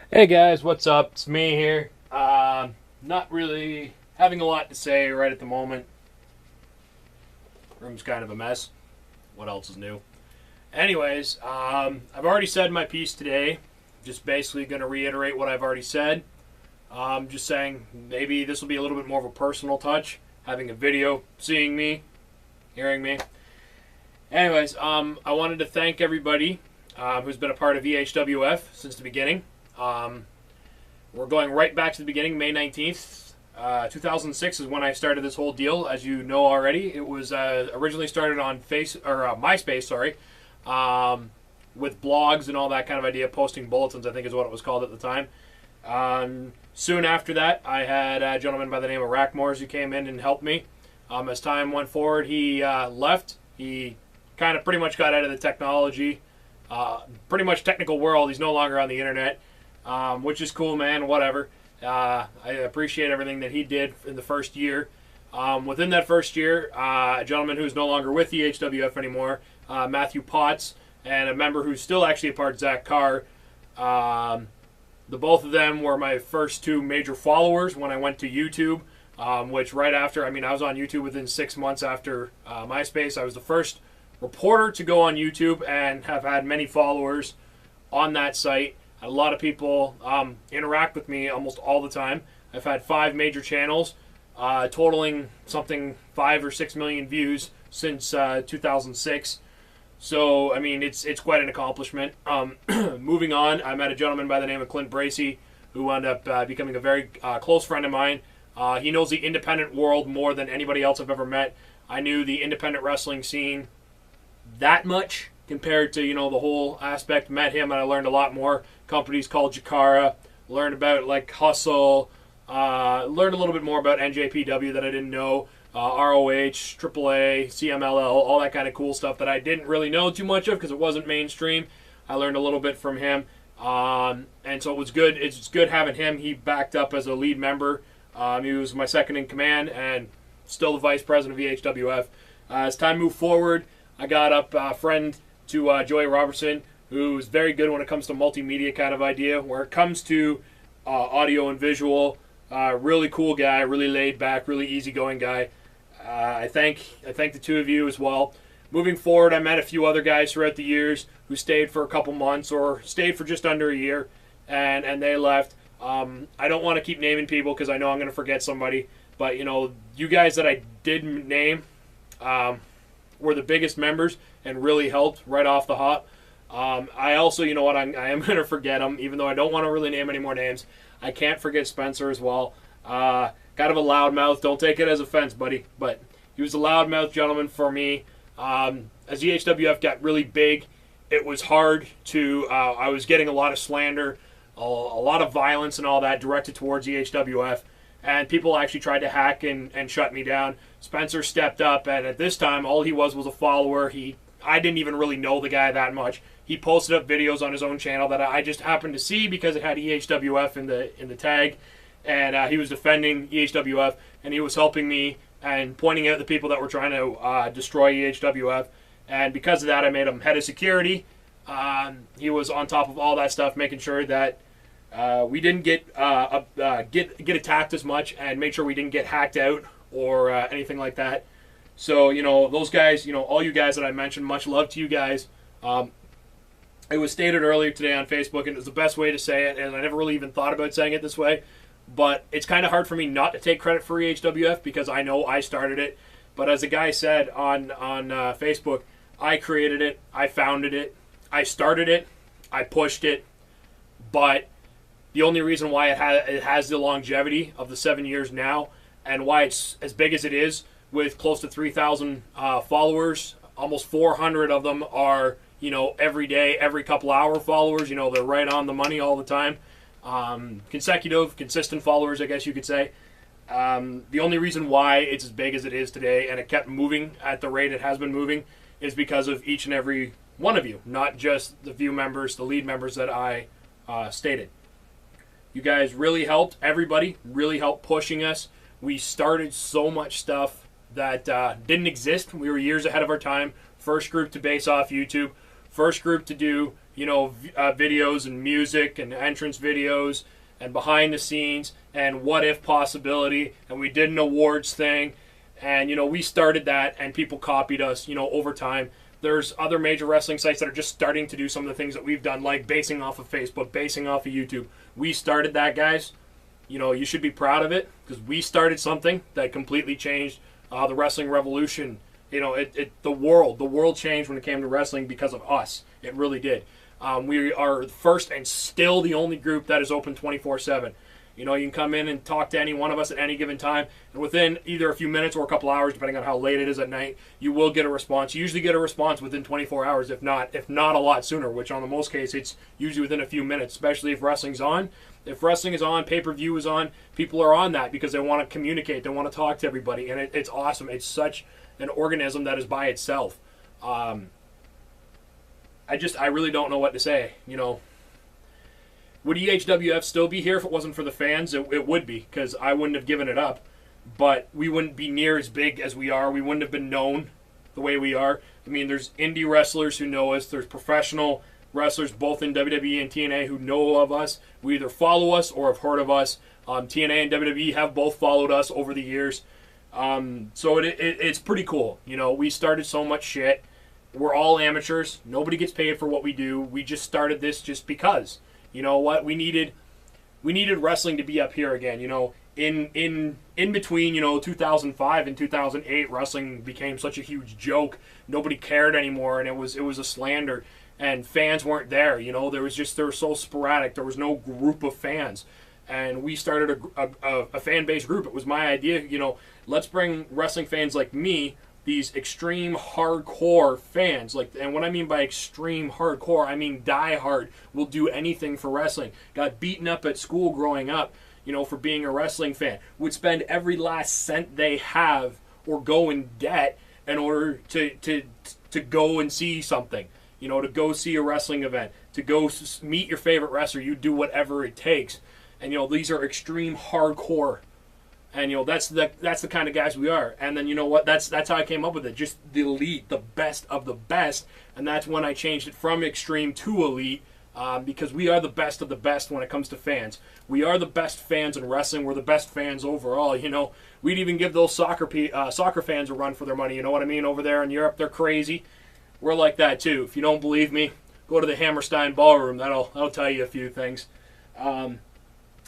Hey guys, what's up? It's me here. Not really having a lot to say right at the moment. Room's kind of a mess. What else is new? Anyways, I've already said my piece today. Just basically going to reiterate what I've already said. Just saying maybe this will be a little bit more of a personal touch. Having a video, seeing me, hearing me. Anyways, I wanted to thank everybody who's been a part of EHWF since the beginning. We're going right back to the beginning, May 19th. 2006 is when I started this whole deal, as you know already. It was originally started on MySpace, with blogs and all that kind of idea, posting bulletins, I think is what it was called at the time. Soon after that, I had a gentleman by the name of Rackmores who came in and helped me. As time went forward, he left. He kind of pretty much got out of the technology, pretty much technical world. He's no longer on the internet. Which is cool, man, whatever. I appreciate everything that he did in the first year. Within that first year, a gentleman who's no longer with the EHWF anymore, Matthew Potts, and a member who's still actually a part, Zach Carr. The both of them were my first two major followers when I went to YouTube, which right after, I was on YouTube within 6 months after MySpace. I was the first reporter to go on YouTube and have had many followers on that site. A lot of people interact with me almost all the time. I've had 5 major channels, totaling something 5 or 6 million views since 2006. So, it's quite an accomplishment. Moving on, I met a gentleman by the name of Clint Bracey, who wound up becoming a very close friend of mine. He knows the independent world more than anybody else I've ever met. I knew the independent wrestling scene that much compared to, the whole aspect. Met him and I learned a lot more. Companies called Jakara, learned about Hustle, learned a little bit more about NJPW that I didn't know, ROH, AAA, CMLL, all that kind of cool stuff that I didn't really know too much of because it wasn't mainstream. I learned a little bit from him, and so it was good. It's good having him. He backed up as a lead member. He was my second in command and still the vice president of EHWF. As time moved forward, I got up a friend to Joey Robertson, who's very good when it comes to multimedia kind of idea. Where it comes to audio and visual, really cool guy, really laid back, really easygoing guy. I thank the two of you as well. Moving forward, I met a few other guys throughout the years who stayed for a couple months or stayed for just under a year, and they left. I don't want to keep naming people because I know I'm going to forget somebody, but you guys that I did name were the biggest members and really helped right off the hop. I also, I am going to forget him, even though I don't want to really name any more names. I can't forget Spencer as well. Kind of a loudmouth. Don't take it as offense, buddy. But he was a loudmouth gentleman for me. As EHWF got really big, it was hard to... I was getting a lot of slander, a lot of violence and all that directed towards EHWF. And people actually tried to hack and shut me down. Spencer stepped up, and at this time, all he was a follower. I didn't even really know the guy that much. He posted up videos on his own channel that I just happened to see because it had EHWF in the tag, and he was defending EHWF, and he was helping me and pointing out the people that were trying to destroy EHWF. And because of that, I made him head of security. He was on top of all that stuff, making sure that we didn't get attacked as much, and make sure we didn't get hacked out or anything like that. So, those guys, all you guys that I mentioned, much love to you guys. It was stated earlier today on Facebook, and it was the best way to say it, and I never really even thought about saying it this way, but it's kind of hard for me not to take credit for EHWF because I know I started it. But as the guy said on Facebook, I created it, I founded it, I started it, I pushed it, but the only reason why it has the longevity of the 7 years now and why it's as big as it is with close to 3,000 followers, almost 400 of them are, every day, every couple hour followers. They're right on the money all the time. Consistent followers, I guess you could say. The only reason why it's as big as it is today and it kept moving at the rate it has been moving is because of each and every one of you, not just the few members, the lead members that I stated. You guys really helped. Everybody really helped pushing us. We started so much stuff that didn't exist. We were years ahead of our time. First group to base off YouTube. First group to do, videos and music and entrance videos and behind the scenes and what if possibility, and we did an awards thing, and we started that, and people copied us over time. There's other major wrestling sites that are just starting to do some of the things that we've done, like basing off of Facebook, basing off of YouTube. We started that, guys. You should be proud of it, because we started something that completely changed the wrestling revolution. The world changed when it came to wrestling because of us. It really did. We are the first and still the only group that is open 24/7. You can come in and talk to any one of us at any given time, and within either a few minutes or a couple hours, depending on how late it is at night, you will get a response. You usually get a response within 24 hours, if not a lot sooner, which on the most case, it's usually within a few minutes, especially if wrestling's on. If wrestling is on, pay-per-view is on, people are on that because they want to communicate, they want to talk to everybody, and it's awesome. It's such an organism that is by itself. I really don't know what to say, Would EHWF still be here if it wasn't for the fans? It would be, because I wouldn't have given it up. But we wouldn't be near as big as we are. We wouldn't have been known the way we are. I mean, there's indie wrestlers who know us. There's professional wrestlers, both in WWE and TNA, who know of us. We either follow us or have heard of us. TNA and WWE have both followed us over the years. So it's pretty cool. We started so much shit. We're all amateurs. Nobody gets paid for what we do. We just started this just because. You know what? We needed wrestling to be up here again. In between 2005 and 2008, wrestling became such a huge joke. Nobody cared anymore, and it was a slander, and fans weren't there. They were so sporadic. There was no group of fans, and we started a fan base group. It was my idea. Let's bring wrestling fans like me, these extreme hardcore fans, and what I mean by extreme hardcore, I mean die-hard, will do anything for wrestling. Got beaten up at school growing up, for being a wrestling fan. Would spend every last cent they have or go in debt in order to go and see something, to go see a wrestling event, to go meet your favorite wrestler. You do whatever it takes. And, these are extreme hardcore. And that's the kind of guys we are. And then that's how I came up with it. Just the elite, the best of the best. And that's when I changed it from extreme to elite, because we are the best of the best when it comes to fans. We are the best fans in wrestling. We're the best fans overall. We'd even give those soccer fans a run for their money. You know what I mean? Over there in Europe, they're crazy. We're like that too. If you don't believe me, go to the Hammerstein Ballroom. That'll tell you a few things.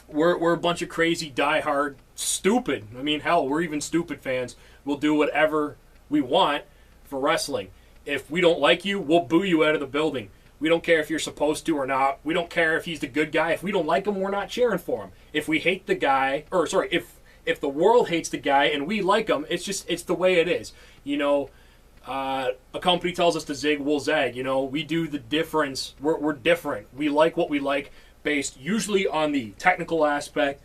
We're a bunch of crazy, diehard, stupid. I mean, hell, we're even stupid fans. We'll do whatever we want for wrestling. If we don't like you, we'll boo you out of the building. We don't care if you're supposed to or not. We don't care if he's the good guy. If we don't like him, we're not cheering for him. If we hate the guy, if the world hates the guy and we like him, it's the way it is. A company tells us to zig, we'll zag. We do the difference. We're different. We like what we like, based usually on the technical aspect,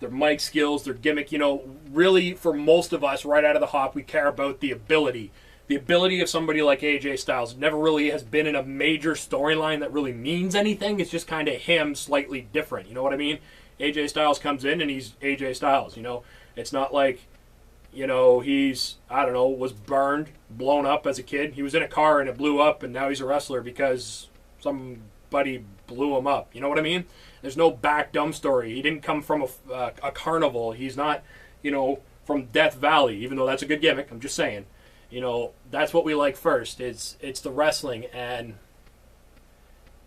their mic skills, their gimmick. Really, for most of us, right out of the hop, we care about the ability. The ability of somebody like AJ Styles never really has been in a major storyline that really means anything. It's just kind of him slightly different. You know what I mean? AJ Styles comes in and he's AJ Styles. It's not like, he's, was burned, blown up as a kid. He was in a car and it blew up, and now he's a wrestler because somebody blew him up. You know what I mean? There's no back dumb story. He didn't come from a carnival. He's not, from Death Valley, even though that's a good gimmick. I'm just saying. That's what we like first. It's the wrestling, and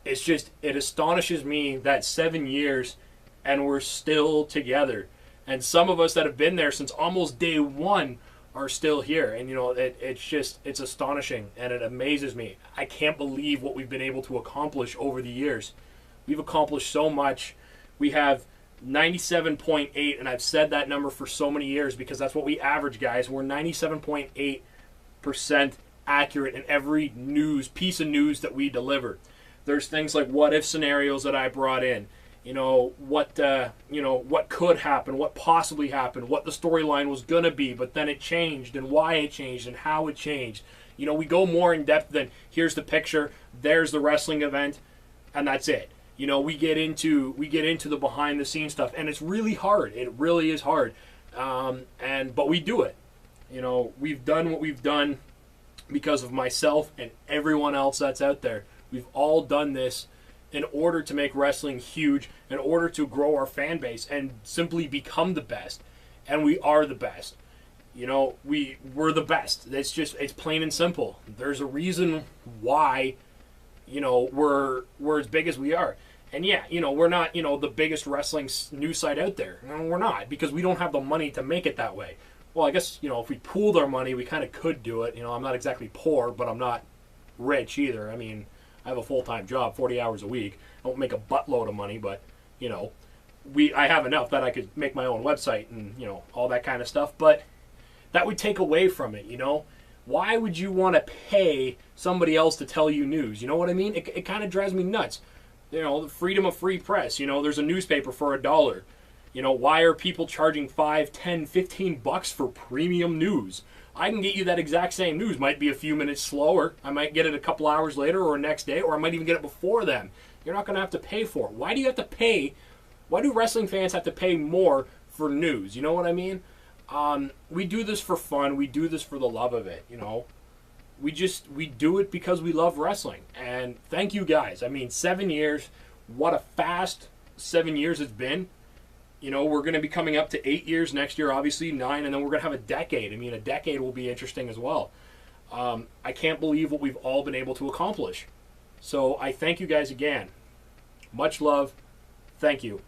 it astonishes me that 7 years and we're still together. And some of us that have been there since almost day one are still here. And, it's astonishing, and it amazes me. I can't believe what we've been able to accomplish over the years. We've accomplished so much. We have 97.8, and I've said that number for so many years because that's what we average, guys. We're 97.8% accurate in every piece of news that we deliver. There's things like what if scenarios that I brought in. What could happen, what possibly happened, what the storyline was going to be, but then it changed, and why it changed, and how it changed. We go more in depth than here's the picture, there's the wrestling event, and that's it. We get into the behind the scenes stuff, and it's really hard. It really is hard. But we do it. We've done what we've done because of myself and everyone else that's out there. We've all done this in order to make wrestling huge, in order to grow our fan base and simply become the best. And we are the best. You know, we're the best. It's plain and simple. There's a reason why, you know, we're as big as we are. And yeah, you know, we're not, you know, the biggest wrestling news site out there. No, we're not, because we don't have the money to make it that way. Well, I guess, you know, if we pooled our money, we kind of could do it. You know, I'm not exactly poor, but I'm not rich either. I mean, I have a full-time job, 40 hours a week. I don't make a buttload of money, but, you know, I have enough that I could make my own website and, you know, all that kind of stuff. But that would take away from it, you know. Why would you want to pay somebody else to tell you news? You know what I mean? It kind of drives me nuts. You know, the freedom of free press. You know, there's a newspaper for $1. You know, why are people charging $5, $10, $15 for premium news? I can get you that exact same news. Might be a few minutes slower. I might get it a couple hours later or next day, or I might even get it before them. You're not going to have to pay for it. Why do you have to pay? Why do wrestling fans have to pay more for news? You know what I mean? We do this for fun. We do this for the love of it, you know. We do it because we love wrestling. And thank you guys. I mean, 7 years. What a fast 7 years it's been. You know, we're going to be coming up to 8 years next year, obviously 9, and then we're going to have a decade. I mean, a decade will be interesting as well. I can't believe what we've all been able to accomplish. So I thank you guys again. Much love. Thank you.